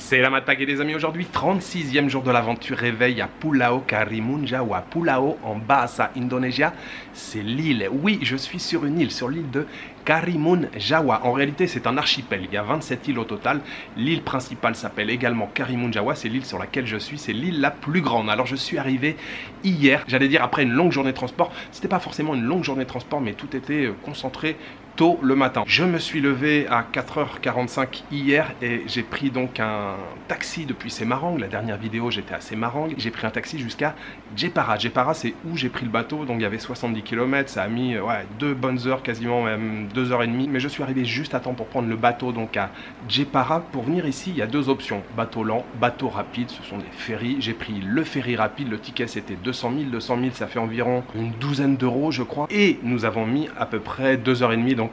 C'est la Mat Pagaye les amis, aujourd'hui 36e jour de l'aventure, réveil à Pulau Karimun Jawa. Pulau en Bahasa Indonésia, c'est l'île. Oui, je suis sur une île, sur l'île de Karimun Jawa. En réalité, c'est un archipel, il y a 27 îles au total. L'île principale s'appelle également Karimun Jawa, c'est l'île sur laquelle je suis, c'est l'île la plus grande. Alors je suis arrivé hier, j'allais dire après une longue journée de transport. C'était pas forcément une longue journée de transport, mais tout était concentré tôt le matin. Je me suis levé à 4h45 hier et j'ai pris donc un taxi depuis Semarang. La dernière vidéo j'étais à Semarang. J'ai pris un taxi jusqu'à Jepara. Jepara c'est où j'ai pris le bateau, donc il y avait 70 km, ça a mis 2 bonnes heures, quasiment même 2h30. Mais je suis arrivé juste à temps pour prendre le bateau donc à Jepara. Pour venir ici, il y a deux options, bateau lent, bateau rapide, ce sont des ferries. J'ai pris le ferry rapide, le ticket c'était 200 000. 200 000 ça fait environ une douzaine d'euros je crois. Et nous avons mis à peu près 2h30 donc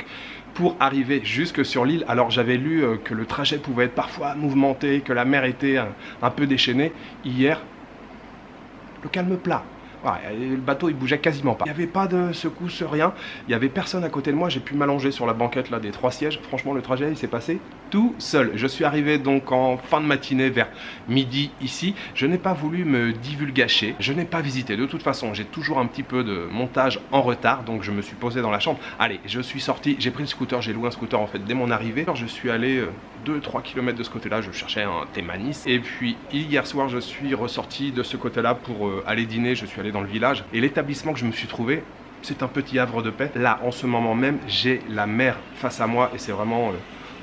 pour arriver jusque sur l'île. Alors j'avais lu que le trajet pouvait être parfois mouvementé, que la mer était un peu déchaînée. Hier, le calme plat. Ouais, le bateau il bougeait quasiment pas. Il n'y avait pas de secousse, rien. Il n'y avait personne à côté de moi. J'ai pu m'allonger sur la banquette là des 3 sièges. Franchement, le trajet il s'est passé tout seul. Je suis arrivé donc en fin de matinée vers midi ici. Je n'ai pas voulu me divulgacher. Je n'ai pas visité. De toute façon, j'ai toujours un petit peu de montage en retard. Donc je me suis posé dans la chambre. Allez, je suis sorti. J'ai pris le scooter. J'ai loué un scooter en fait dès mon arrivée. Alors, je suis allé 2-3 km de ce côté-là. Je cherchais un Thémanis. Et puis hier soir, je suis ressorti de ce côté-là pour aller dîner. Je suis allé dans le village et l'établissement que je me suis trouvé, c'est un petit havre de paix. Là en ce moment même j'ai la mer face à moi et c'est vraiment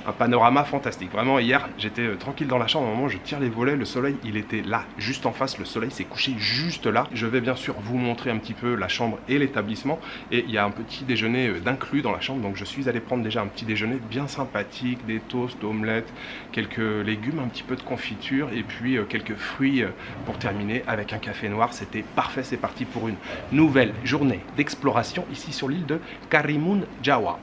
un panorama fantastique. Vraiment hier j'étais tranquille dans la chambre, au moment où je tire les volets, le soleil il était là juste en face, le soleil s'est couché juste là. Je vais bien sûr vous montrer un petit peu la chambre et l'établissement et il y a un petit déjeuner d'inclus dans la chambre, donc je suis allé prendre déjà un petit déjeuner bien sympathique, des toasts, omelettes, quelques légumes, un petit peu de confiture et puis quelques fruits pour terminer avec un café noir. C'était parfait, c'est parti pour une nouvelle journée d'exploration ici sur l'île de Karimun Jawa.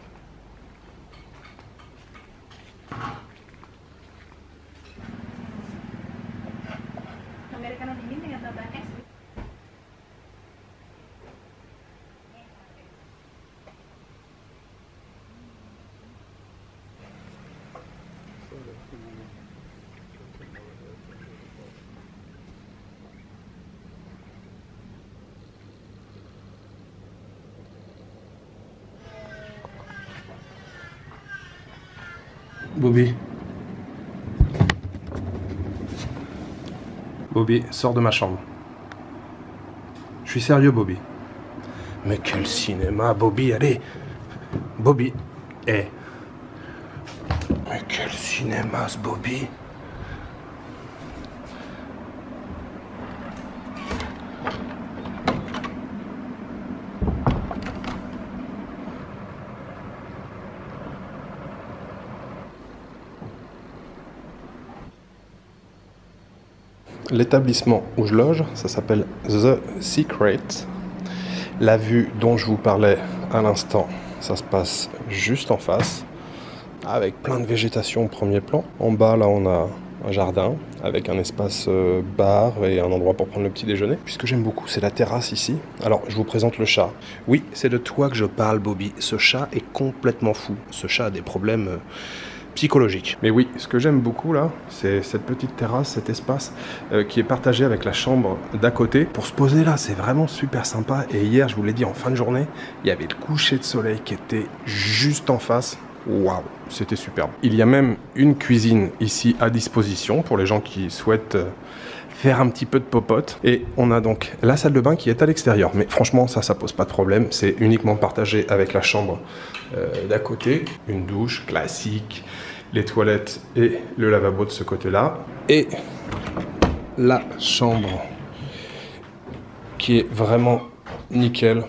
Bobby. Bobby, sors de ma chambre. Je suis sérieux, Bobby. Mais quel cinéma, Bobby, allez. Bobby. Mais quel cinéma, ce Bobby. L'établissement où je loge, ça s'appelle The Secret. La vue dont je vous parlais à l'instant, ça se passe juste en face, avec plein de végétation au premier plan. En bas, là, on a un jardin avec un espace bar et un endroit pour prendre le petit déjeuner. Puis ce que j'aime beaucoup, c'est la terrasse ici. Alors, je vous présente le chat. Oui, c'est de toi que je parle, Bobby. Ce chat est complètement fou. Ce chat a des problèmes psychologique. Mais oui, ce que j'aime beaucoup là, c'est cette petite terrasse, cet espace qui est partagé avec la chambre d'à côté. Pour se poser là, c'est vraiment super sympa. Et hier, je vous l'ai dit, en fin de journée, il y avait le coucher de soleil qui était juste en face. Waouh, c'était superbe. Il y a même une cuisine ici à disposition pour les gens qui souhaitent faire un petit peu de popote. Et on a donc la salle de bain qui est à l'extérieur. Mais franchement, ça pose pas de problème. C'est uniquement partagé avec la chambre d'à côté. Une douche classique, les toilettes et le lavabo de ce côté-là. Et la chambre qui est vraiment nickel.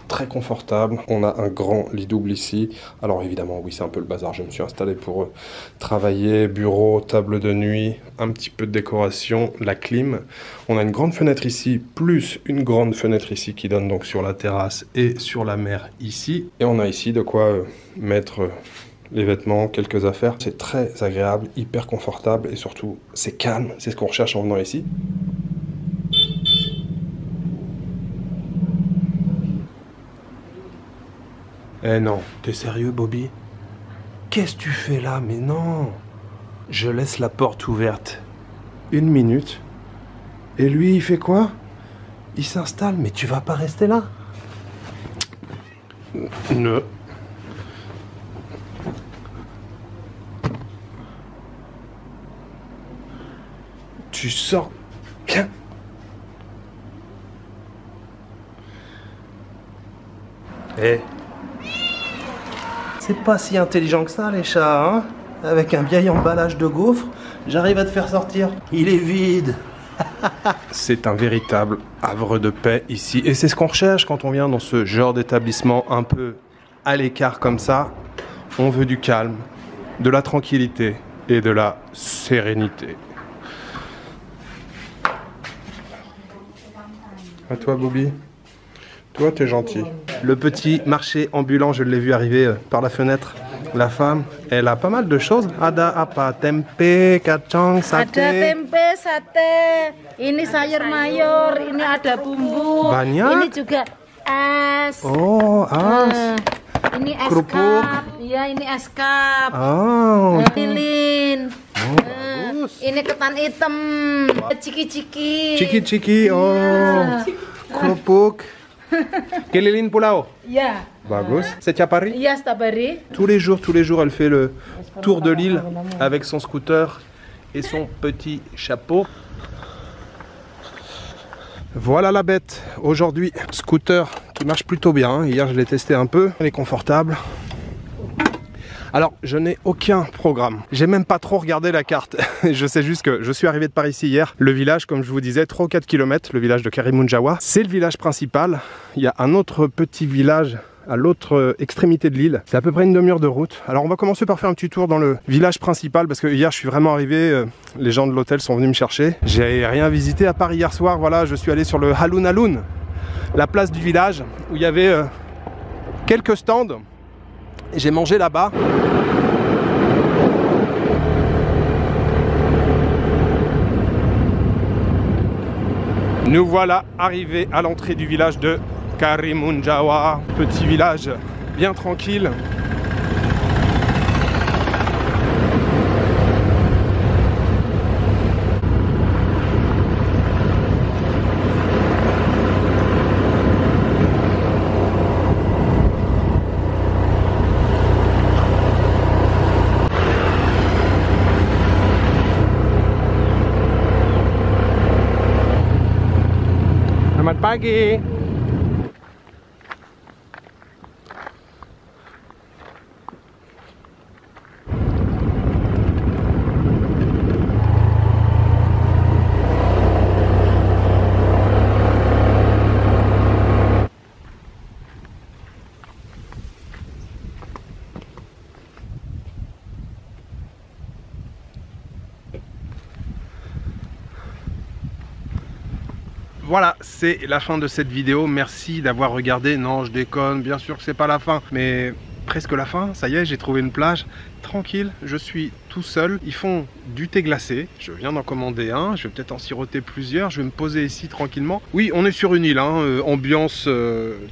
Très confortable. On a un grand lit double ici. Alors évidemment, oui, c'est un peu le bazar. Je me suis installé pour travailler, bureau, table de nuit, un petit peu de décoration, la clim. On a une grande fenêtre ici, plus une grande fenêtre ici qui donne donc sur la terrasse et sur la mer ici. Et on a ici de quoi mettre les vêtements, quelques affaires. C'est très agréable, hyper confortable et surtout, c'est calme. C'est ce qu'on recherche en venant ici. Eh non, t'es sérieux, Bobby? Qu'est-ce que tu fais là? Mais non! Je laisse la porte ouverte 1 minute. Et lui, il fait quoi? Il s'installe. Mais tu vas pas rester là? Non. Tu sors. Viens. Eh. C'est pas si intelligent que ça, les chats, hein? Avec un vieil emballage de gaufres, j'arrive à te faire sortir. Il est vide. C'est un véritable havre de paix ici. Et c'est ce qu'on recherche quand on vient dans ce genre d'établissement un peu à l'écart comme ça. On veut du calme, de la tranquillité et de la sérénité. À toi, Bobby. Toi, t'es gentil. Le petit marché ambulant, je l'ai vu arriver par la fenêtre. La femme, elle a pas mal de choses. Ada apa? Tempe, kacang, sate. Ada tempe, sate. Ini sayur mayur, ini ada bumbu. Banyak. Ini juga es. Oh, as. Ini es Kerupuk. cup. Ya, ini es cup. Oh. Lilin. Oh, bagus. Ini ketan hitam. Ciki-ciki. Ciki-ciki, oh. Kerupuk. Kelilin pulau. Ya. Bagus. C'est tiap hari? Iya, setiap hari. Tous les jours, elle fait le tour de l'île avec son scooter et son petit chapeau. Voilà la bête. Aujourd'hui, scooter qui marche plutôt bien. Hier, je l'ai testé un peu. Elle est confortable. Alors, je n'ai aucun programme. J'ai même pas trop regardé la carte. Je sais juste que je suis arrivé de par ici hier. Le village, comme je vous disais, 3 ou 4 km, le village de Karimunjawa. C'est le village principal. Il y a un autre petit village à l'autre extrémité de l'île. C'est à peu près une demi-heure de route. Alors on va commencer par faire un petit tour dans le village principal parce que hier je suis vraiment arrivé, les gens de l'hôtel sont venus me chercher. J'ai rien visité à part hier soir, voilà, je suis allé sur le Halun Halun, la place du village où il y avait quelques stands et j'ai mangé là-bas. Nous voilà arrivés à l'entrée du village de Karimunjawa, petit village bien tranquille. Selamat pagi. Voilà, c'est la fin de cette vidéo. Merci d'avoir regardé. Non, je déconne, bien sûr que c'est pas la fin, mais presque la fin. Ça y est, j'ai trouvé une plage tranquille. Je suis tout seul. Ils font du thé glacé. Je viens d'en commander un. Je vais peut-être en siroter plusieurs. Je vais me poser ici tranquillement. Oui, on est sur une île, hein, ambiance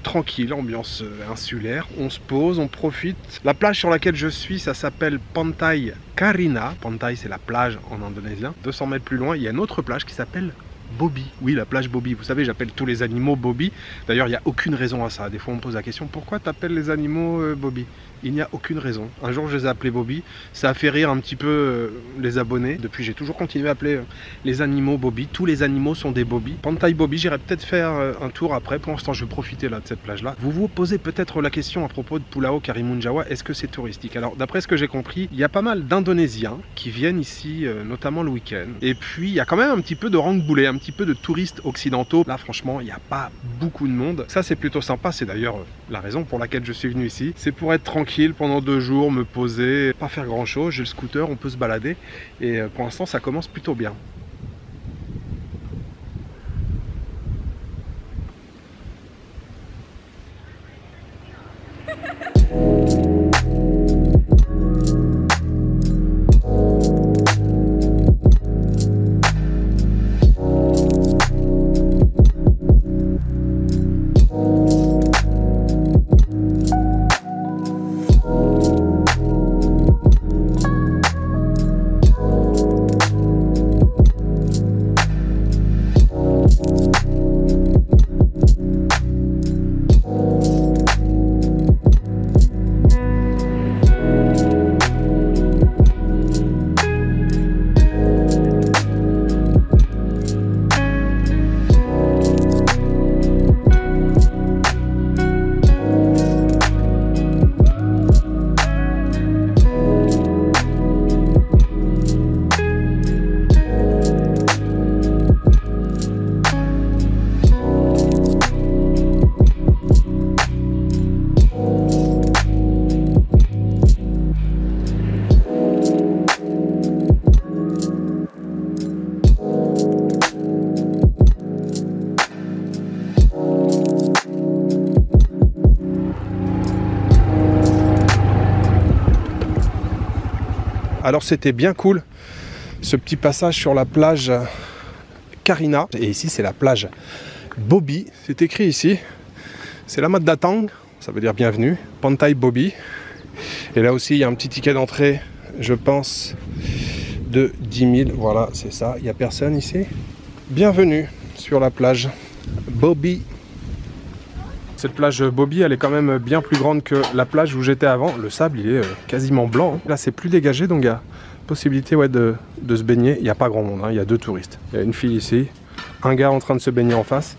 tranquille, ambiance insulaire. On se pose, on profite. La plage sur laquelle je suis, ça s'appelle Pantai Karina. Pantai, c'est la plage en indonésien. 200 mètres plus loin, il y a une autre plage qui s'appelle Bobby, oui, la plage Bobby. Vous savez, j'appelle tous les animaux Bobby. D'ailleurs, il n'y a aucune raison à ça. Des fois, on me pose la question, pourquoi tu appelles les animaux Bobby? Il n'y a aucune raison. Un jour, je les ai appelés Bobby. Ça a fait rire un petit peu les abonnés. Depuis, j'ai toujours continué à appeler les animaux Bobby. Tous les animaux sont des Bobby. Pantai Bobby, j'irai peut-être faire un tour après. Pour l'instant, je vais profiter là de cette plage-là. Vous vous posez peut-être la question à propos de Pulau Karimunjawa. Est-ce que c'est touristique? Alors, d'après ce que j'ai compris, il y a pas mal d'Indonésiens qui viennent ici, notamment le week-end. Et puis, il y a quand même un petit peu de rangboulé, un petit peu de touristes occidentaux. Là, franchement, il n'y a pas beaucoup de monde. Ça, c'est plutôt sympa. C'est d'ailleurs la raison pour laquelle je suis venu ici. C'est pour être tranquille pendant 2 jours, me poser, pas faire grand chose. J'ai le scooter, on peut se balader. Et pour l'instant, ça commence plutôt bien. Alors c'était bien cool, ce petit passage sur la plage Karina. Et ici c'est la plage Bobi, c'est écrit ici. C'est la Mat Datang, ça veut dire bienvenue, Pantai Bobi. Et là aussi il y a un petit ticket d'entrée, je pense, de 10 000. Voilà, c'est ça, il n'y a personne ici. Bienvenue sur la plage Bobi. Cette plage Bobi, elle est quand même bien plus grande que la plage où j'étais avant. Le sable, il est quasiment blanc. Là, c'est plus dégagé, donc il y a possibilité de se baigner. Il n'y a pas grand monde, hein. Il y a 2 touristes. Il y a une fille ici, un gars en train de se baigner en face.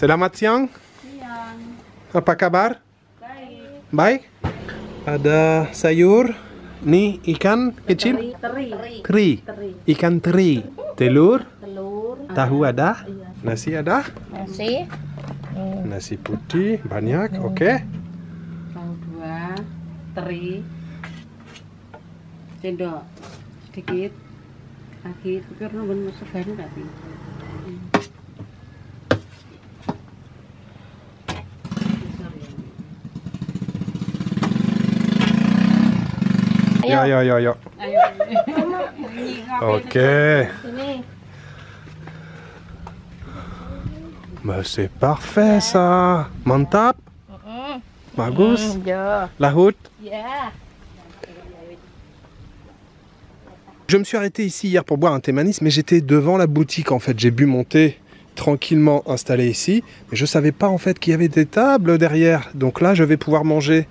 Selamat siang. Apa kabar? Baik. Ada sayur. Nih ikan kecil. Teri. Ikan teri. Telur. Tahu ada? Nasi ada? Nasi. Nasi putih banyak. Oke. Tahu 2, teri, sendok sedikit, lagi pikir nunggu segani tapi. Ya. Ayo. Oke. Bah, c'est parfait ça. Mantap. Bagus. Laut. Je me suis arrêté ici hier pour boire un thé manis, mais j'étais devant la boutique en fait. J'ai bu mon thé tranquillement installé ici, mais je savais pas en fait qu'il y avait des tables derrière. Donc là, je vais pouvoir manger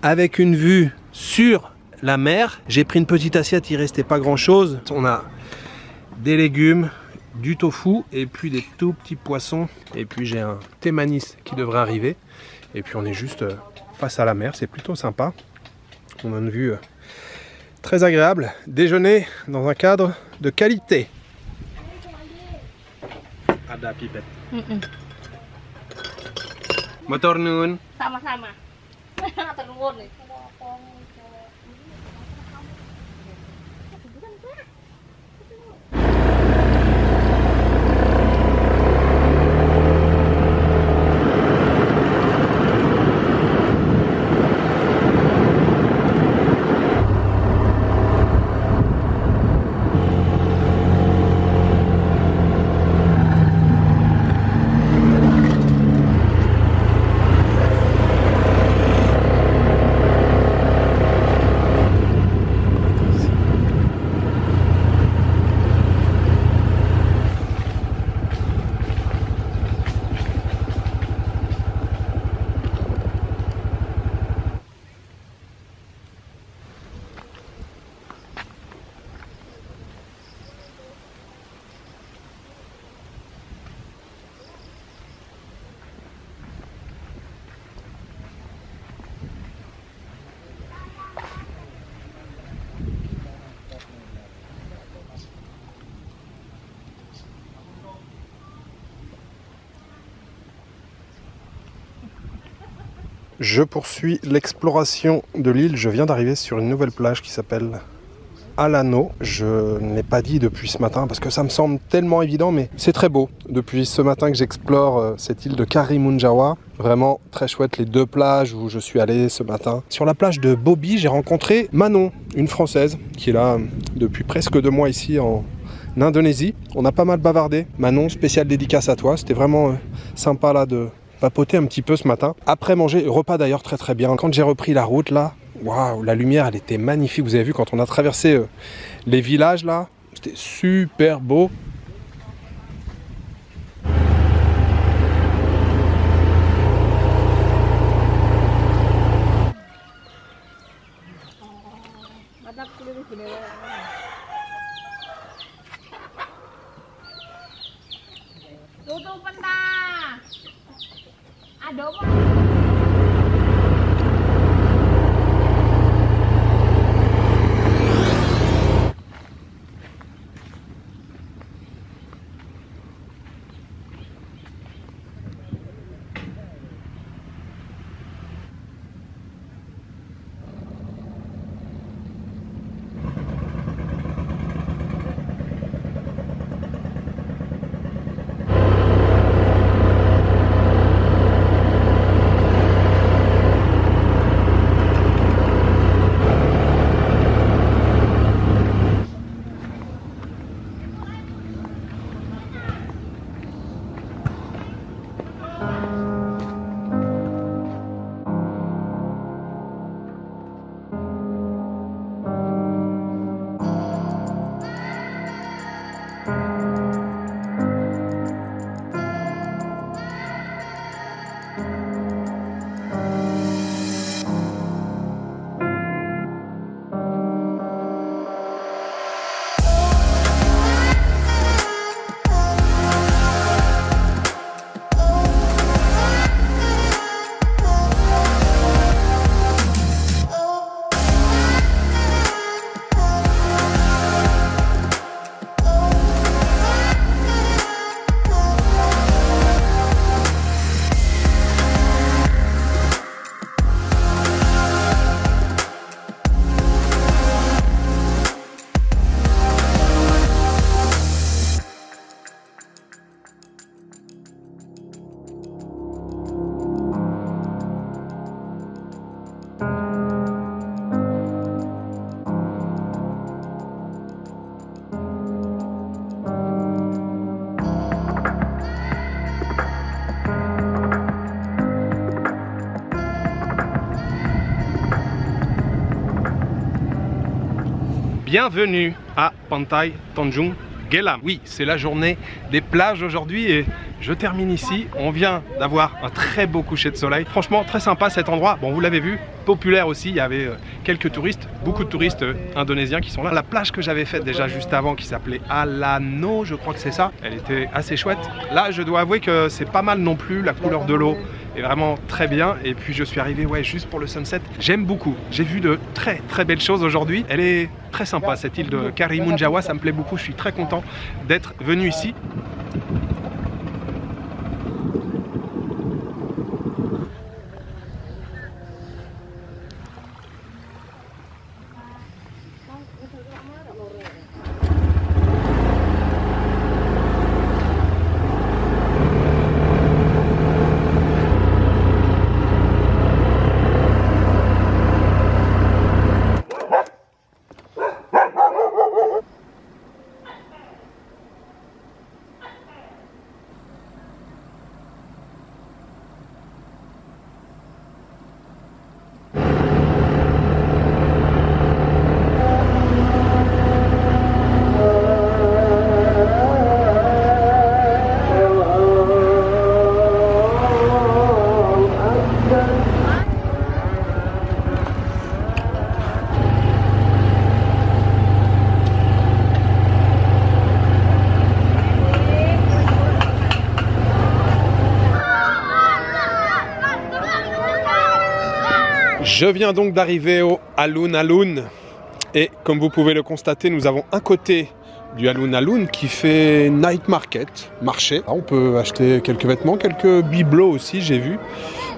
avec une vue sur la mer. J'ai pris une petite assiette, il restait pas grand chose. On a des légumes, du tofu et puis des tout petits poissons. Et puis j'ai un thé manis qui devrait arriver. Et puis on est juste face à la mer, c'est plutôt sympa. On a une vue très agréable. Déjeuner dans un cadre de qualité. Ada pipet. Motor nun. Sama-sama. Atur nuwun nih. Je poursuis l'exploration de l'île. Je viens d'arriver sur une nouvelle plage qui s'appelle Alano. Je ne l'ai pas dit depuis ce matin parce que ça me semble tellement évident, mais c'est très beau. Depuis ce matin que j'explore cette île de Karimun Jawa. Vraiment très chouette les 2 plages où je suis allé ce matin. Sur la plage de Bobi, j'ai rencontré Manon, une Française qui est là depuis presque 2 mois ici en Indonésie. On a pas mal bavardé. Manon, spéciale dédicace à toi. C'était vraiment sympa là de papoter un petit peu ce matin. Après manger, repas d'ailleurs très bien. Quand j'ai repris la route là, Waouh, la lumière, elle était magnifique. Vous avez vu quand on a traversé les villages là, c'était super beau. Tutupan dah. Ada apa? Bienvenue à Pantai Tanjung Gelam. Oui, c'est la journée des plages aujourd'hui et je termine ici. On vient d'avoir un très beau coucher de soleil. Franchement, très sympa cet endroit. Bon, vous l'avez vu, populaire aussi. Il y avait quelques touristes, beaucoup de touristes indonésiens qui sont là. La plage que j'avais faite déjà juste avant, qui s'appelait Alano, je crois que c'est ça. Elle était assez chouette. Là, je dois avouer que c'est pas mal non plus. La couleur de l'eau est vraiment très bien. Et puis, je suis arrivé juste pour le sunset. J'aime beaucoup. J'ai vu de très très belles choses aujourd'hui. Elle est très sympa, cette île de Karimun Jawa. Ça me plaît beaucoup. Je suis très content d'être venu ici. Je viens donc d'arriver au Alun-Alun et comme vous pouvez le constater, nous avons un côté du Alun-Alun qui fait night market, marché. On peut acheter quelques vêtements, quelques bibelots aussi, j'ai vu.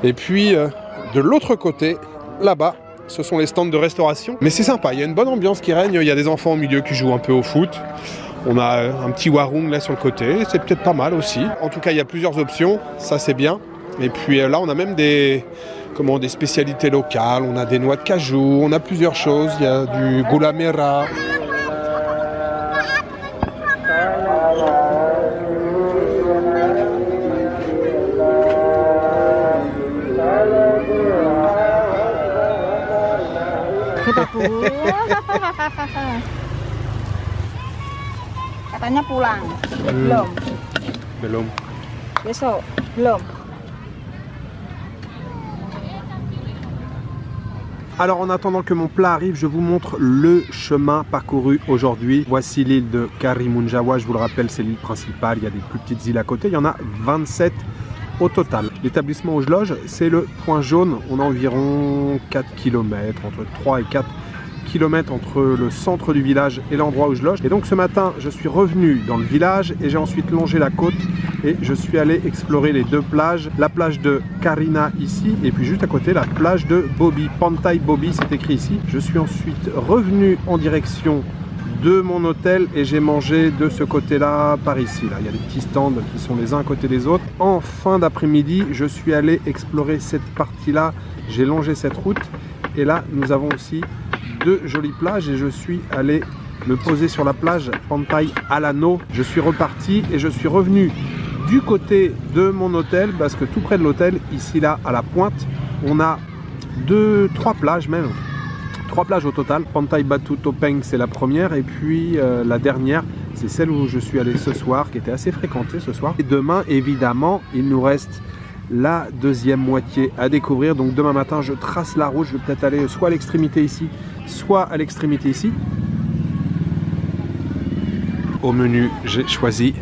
Et puis de l'autre côté, là-bas, ce sont les stands de restauration. Mais c'est sympa, il y a une bonne ambiance qui règne, il y a des enfants au milieu qui jouent un peu au foot. On a un petit warung là sur le côté, c'est peut-être pas mal aussi. En tout cas, il y a plusieurs options, ça c'est bien. Et puis là, on a même des spécialités locales, on a des noix de cajou, on a plusieurs choses, il y a du gula merah. Kita Bu. Katanya pulang. Belum. Belum. Besok. Belum. Alors en attendant que mon plat arrive, je vous montre le chemin parcouru aujourd'hui. Voici l'île de Karimun Jawa, je vous le rappelle, c'est l'île principale, il y a des plus petites îles à côté, il y en a 27 au total. L'établissement où je loge, c'est le Point Jaune, on a environ 4 km, entre 3 et 4 km entre le centre du village et l'endroit où je loge. Et donc ce matin, je suis revenu dans le village et j'ai ensuite longé la côte et je suis allé explorer les deux plages. La plage de Karina ici et puis juste à côté la plage de Bobi. Pantai Bobi, c'est écrit ici. Je suis ensuite revenu en direction de mon hôtel et j'ai mangé de ce côté-là par ici. Là, il y a des petits stands qui sont les uns à côté des autres. En fin d'après-midi, je suis allé explorer cette partie-là. J'ai longé cette route et là, nous avons aussi deux jolies plages et je suis allé me poser sur la plage Pantai Alano. Je suis reparti et je suis revenu du côté de mon hôtel parce que tout près de l'hôtel, ici là à la pointe, on a trois plages même. 3 plages au total. Pantai Batu Topeng c'est la première et puis la dernière c'est celle où je suis allé ce soir qui était assez fréquentée ce soir. Et demain évidemment il nous reste la deuxième moitié à découvrir. Donc demain matin je trace la route, je vais peut-être aller soit à l'extrémité ici, soit à l'extrémité ici. Au menu j'ai choisi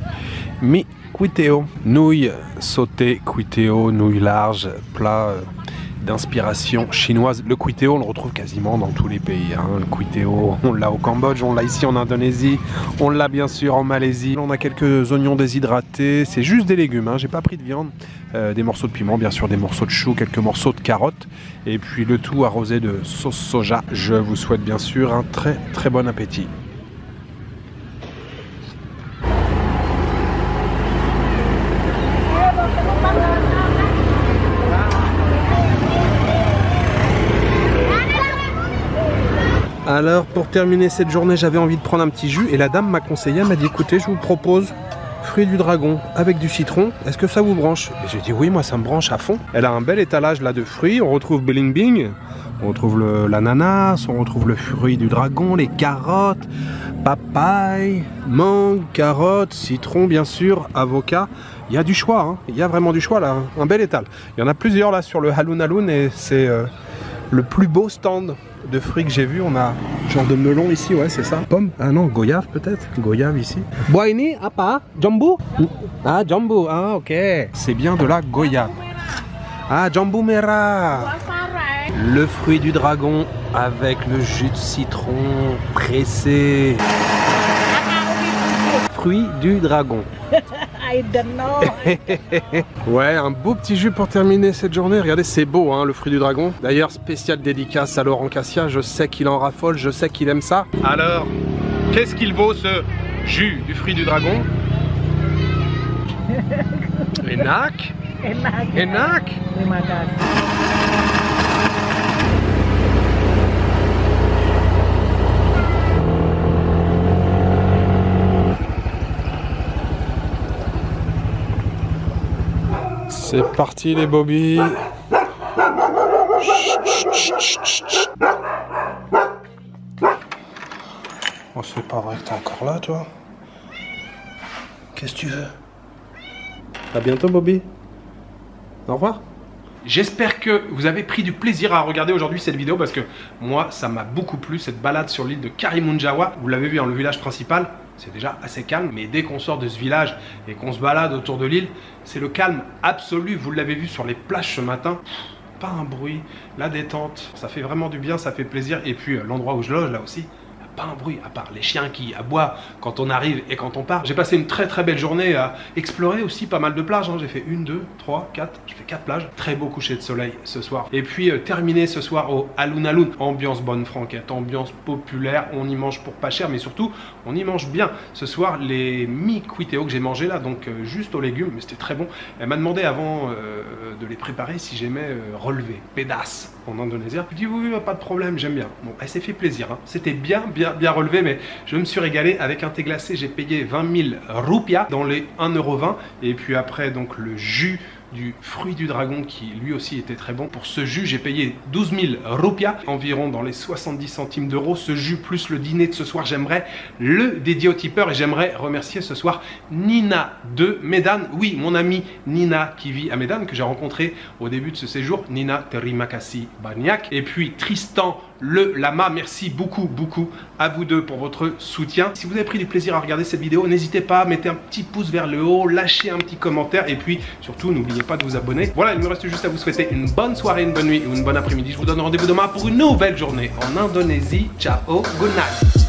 mi cuiteo, nouilles sautées, cuiteo, nouilles larges, plat d'inspiration chinoise. Le cuiteo on le retrouve quasiment dans tous les pays, hein. Le cuiteo on l'a au Cambodge, on l'a ici en Indonésie, on l'a bien sûr en Malaisie. On a quelques oignons déshydratés, c'est juste des légumes, hein. J'ai pas pris de viande, des morceaux de piment, bien sûr des morceaux de chou, quelques morceaux de carottes et puis le tout arrosé de sauce soja. Je vous souhaite bien sûr un très très bon appétit. Alors pour terminer cette journée j'avais envie de prendre un petit jus et la dame m'a conseillé, elle m'a dit écoutez je vous propose fruits du dragon avec du citron, est-ce que ça vous branche? Et j'ai dit oui moi ça me branche à fond. Elle a un bel étalage là de fruits, on retrouve bling, on retrouve l'ananas, on retrouve le fruit du dragon, les carottes, papaye, mangue, carottes, citron bien sûr, avocat. Il y a du choix, hein. Il y a vraiment du choix là, un bel étal. Il y en a plusieurs là sur le Halun Halun et c'est le plus beau stand de fruits que j'ai vu. On a genre de melon ici, ouais c'est ça. Pomme, ah non, goyave peut-être, goyave ici. Buah ini apa? Jambu? Ah jambu, ah ok. C'est bien de la goyave. Ah jambu merah. Le fruit du dragon avec le jus de citron pressé. Fruit du dragon. I don't know. Ouais, un beau petit jus pour terminer cette journée. Regardez, c'est beau, hein, le fruit du dragon. D'ailleurs, spécial dédicace à Laurent Cassia. Je sais qu'il en raffole, je sais qu'il aime ça. Alors, qu'est-ce qu'il vaut ce jus du fruit du dragon? Enak. Enak. Enak. Terima kasih. C'est parti les bobbies. Oh c'est pas vrai que t'es encore là toi. Qu'est-ce que tu veux? À bientôt Bobby. Au revoir. J'espère que vous avez pris du plaisir à regarder aujourd'hui cette vidéo parce que moi ça m'a beaucoup plu cette balade sur l'île de Karimun Jawa. Vous l'avez vu dans le village principal, c'est déjà assez calme, mais dès qu'on sort de ce village et qu'on se balade autour de l'île, c'est le calme absolu. Vous l'avez vu sur les plages ce matin, pas un bruit, la détente, ça fait vraiment du bien, ça fait plaisir. Et puis l'endroit où je loge là aussi, pas un bruit à part les chiens qui aboient quand on arrive et quand on part. J'ai passé une très belle journée à explorer aussi pas mal de plages, hein. J'ai fait 1, 2, 3, 4, j'ai fait 4 plages. Très beau coucher de soleil ce soir. Et puis terminé ce soir au Halun Halun. Ambiance bonne franquette, ambiance populaire, on y mange pour pas cher mais surtout on y mange bien. Ce soir les mi cuiteo que j'ai mangé là, donc juste aux légumes, mais c'était très bon. Elle m'a demandé avant de les préparer si j'aimais relever, pedas en indonésien. Je dis oui, pas de problème, j'aime bien. Bon, elle s'est fait plaisir, hein. C'était bien relevé, mais je me suis régalé avec un thé glacé. J'ai payé 20 000 roupias dans les 1,20 € et puis après donc le jus du fruit du dragon qui lui aussi était très bon. Pour ce jus, j'ai payé 12 000 rupiah, environ dans les 70 centimes d'euros. Ce jus plus le dîner de ce soir, j'aimerais le dédier au tipeur et j'aimerais remercier ce soir Nina de Medan. Oui, mon amie Nina qui vit à Medan, que j'ai rencontré au début de ce séjour. Nina, terima kasih banyak. Et puis Tristan le lama, merci beaucoup à vous deux pour votre soutien. Si vous avez pris du plaisir à regarder cette vidéo, n'hésitez pas, mettez un petit pouce vers le haut, lâchez un petit commentaire et puis surtout n'oubliez pas de vous abonner. Voilà, il me reste juste à vous souhaiter une bonne soirée, une bonne nuit ou une bonne après-midi. Je vous donne rendez-vous demain pour une nouvelle journée en Indonésie. Ciao, good night.